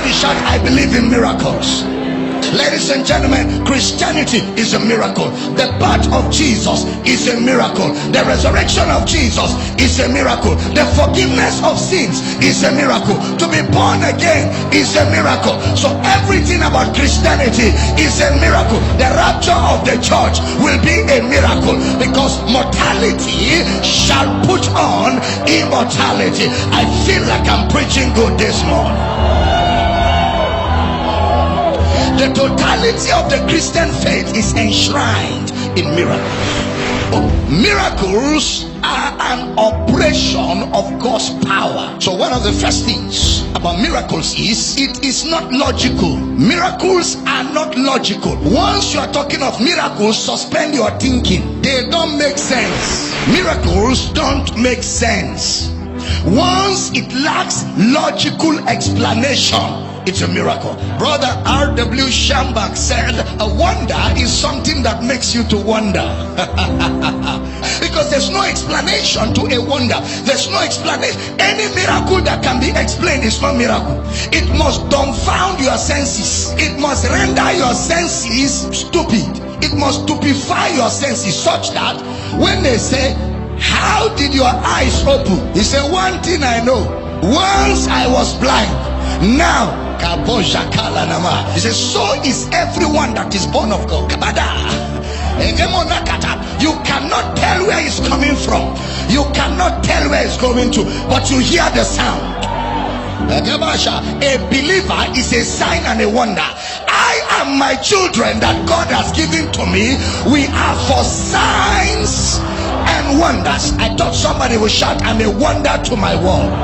Somebody shout, I believe in miracles. Ladies and gentlemen, Christianity is a miracle. The birth of Jesus is a miracle. The resurrection of Jesus is a miracle. The forgiveness of sins is a miracle. To be born again is a miracle. So everything about Christianity is a miracle. The rapture of the church will be a miracle, because mortality shall put on immortality. I feel like I'm preaching good this morning. The totality of the Christian faith is enshrined in miracles. Miracles are an operation of God's power. So one of the first things about miracles is it is not logical. Miracles are not logical. Once you are talking of miracles, suspend your thinking. They don't make sense. Miracles don't make sense. Once it lacks logical explanation, it's a miracle. Brother R.W. Schambach said, a wonder is something that makes you to wonder. Because there's no explanation to a wonder. There's no explanation. Any miracle that can be explained is not miracle. It must dumbfound your senses. It must render your senses stupid. It must stupefy your senses such that when they say, how did your eyes open? He said, one thing I know. Once I was blind, now he says, so is everyone that is born of God. You cannot tell where it's coming from. You cannot tell where it's going to, but you hear the sound. A believer is a sign and a wonder. I am my children that God has given to me. We are for signs and wonders. I thought somebody would shout, I'm a wonder to my world.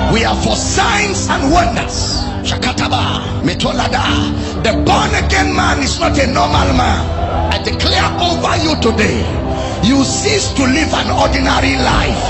We are for signs and wonders. Shakataba, Metolada. The born again man is not a normal man. I declare over you today, you cease to live an ordinary life.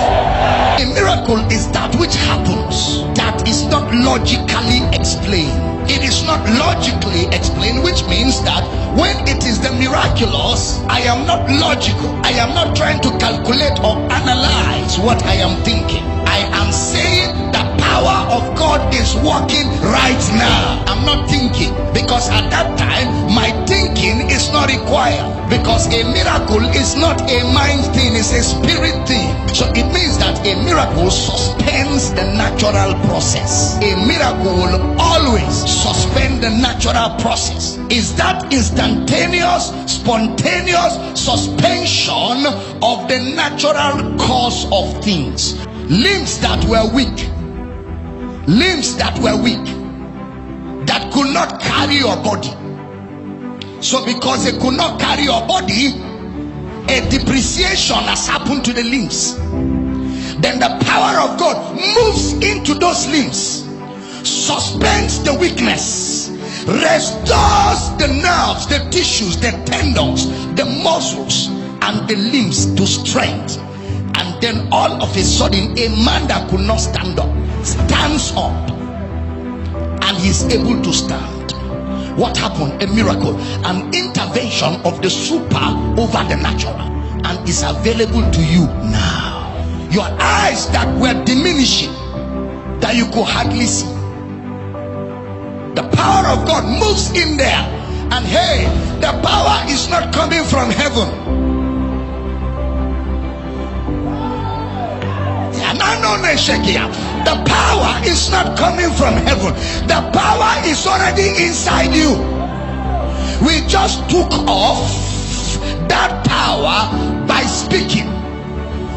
A miracle is that which happens that is not logically explained. It is not logically explained, which means that when it is the miraculous, I am not logical. I am not trying to calculate or analyze what I am thinking. I am saying the power of God is working right now. I'm not thinking, because at that time my thinking is not required, because a miracle is not a mind thing, it's a spirit thing. So it means that a miracle suspends the natural process. A miracle will always suspend the natural process. Is that instantaneous, spontaneous suspension of the natural course of things. Limbs that were weak, that could not carry your body. So because they could not carry your body, a depreciation has happened to the limbs. Then the power of God moves into those limbs, suspends the weakness, restores the nerves, the tissues, the tendons, the muscles, and the limbs to strength. And then all of a sudden, a man that could not stand up stands up, and he's able to stand. What happened? A miracle, an intervention of the super over the natural, and is available to you now. Your eyes that were diminishing, that you could hardly see, the power of God moves in there. And hey, the power is not coming from heaven. The power is not coming from heaven. The power is already inside you. We just took off that power by speaking.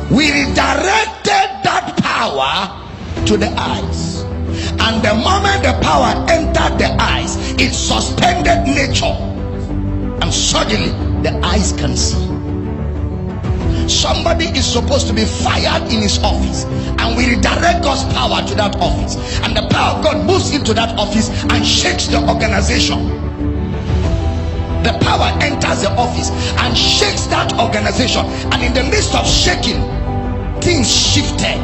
We redirected that power to the eyes, and the moment the power entered the eyes, it suspended nature, and suddenly the eyes can see. Somebody is supposed to be fired in his office, and we redirect God's power to that office, and the power of God moves into that office and shakes the organization. The power enters the office and shakes that organization, and in the midst of shaking, things shifted.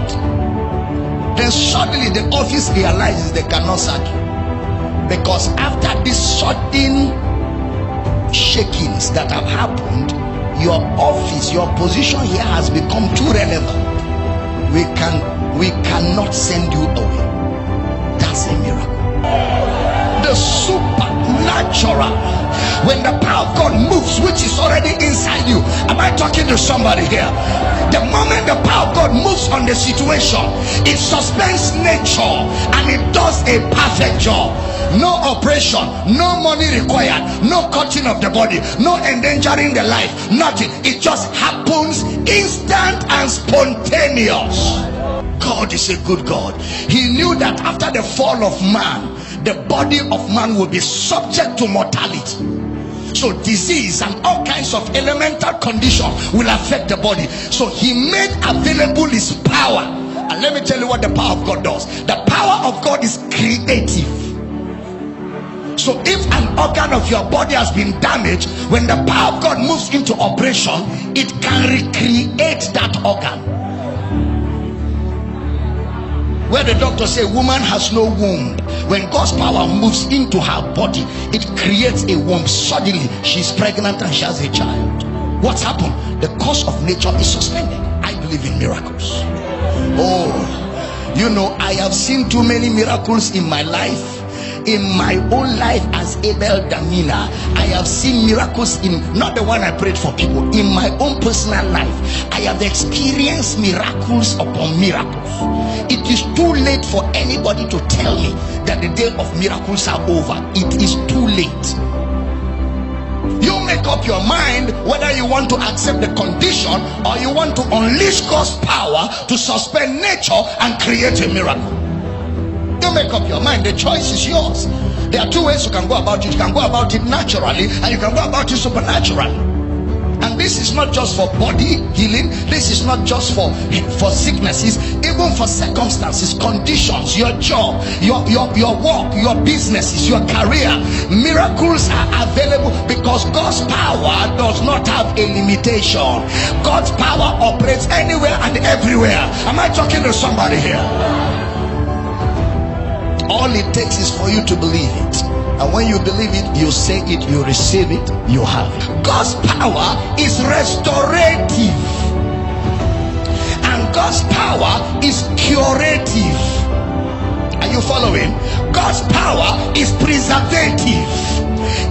Then suddenly the office realizes they cannot sack you, because after these sudden shakings that have happened, your office, your position here has become too relevant. we cannot send you away. That's a miracle. The supernatural, when the power of God moves, which is already inside you. Am I talking to somebody here? The moment the power of God moves on the situation, it suspends nature and it does a perfect job. No operation, no money required, no cutting of the body, no endangering the life, nothing. It just happens instant and spontaneous. God is a good God. He knew that after the fall of man, the body of man will be subject to mortality. So disease and all kinds of elemental conditions will affect the body. So he made available his power. And let me tell you what the power of God does. The power of God is creative. So if an organ of your body has been damaged, when the power of God moves into operation, it can recreate that organ. Where the doctor say woman has no womb, when God's power moves into her body, it creates a womb. Suddenly she's pregnant and she has a child. What's happened? The course of nature is suspended. I believe in miracles. Oh, you know, I have seen too many miracles in my life. In my own life as Abel Damina, I have seen miracles in, not the one I prayed for people, in my own personal life. I have experienced miracles upon miracles. It is too late for anybody to tell me that the day of miracles are over. It is too late. You make up your mind whether you want to accept the condition or you want to unleash God's power to suspend nature and create a miracle. You make up your mind. The choice is yours. There are two ways you can go about it. You can go about it naturally and you can go about it supernaturally. And this is not just for body healing. This is not just for sicknesses, even for circumstances, conditions, your job, your work, your businesses, your career. Miracles are available because God's power does not have a limitation. God's power operates anywhere and everywhere. Am I talking to somebody here? All it takes is for you to believe it. And when you believe it, you say it, you receive it, you have it. God's power is restorative. And God's power is curative. Are you following? God's power is preservative.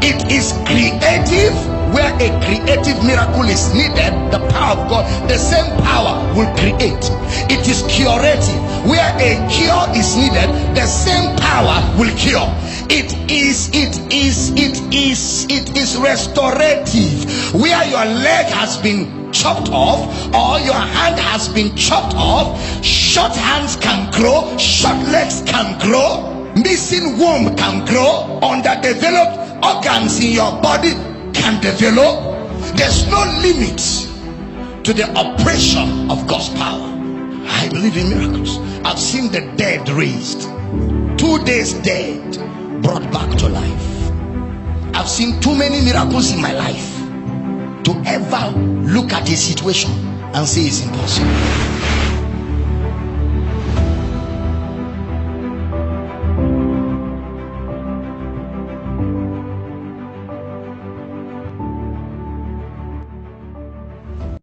It is creative. Where a creative miracle is needed, the power of God, the same power will create. It is curative. Where a cure is needed, the same power will cure. It is restorative. Where your leg has been chopped off or your hand has been chopped off, short hands can grow, short legs can grow, missing womb can grow, underdeveloped organs in your body can develop. There's no limit to the operation of God's power. I believe in miracles. I've seen the dead raised, 2 days dead brought back to life. I've seen too many miracles in my life to ever look at a situation and say it's impossible.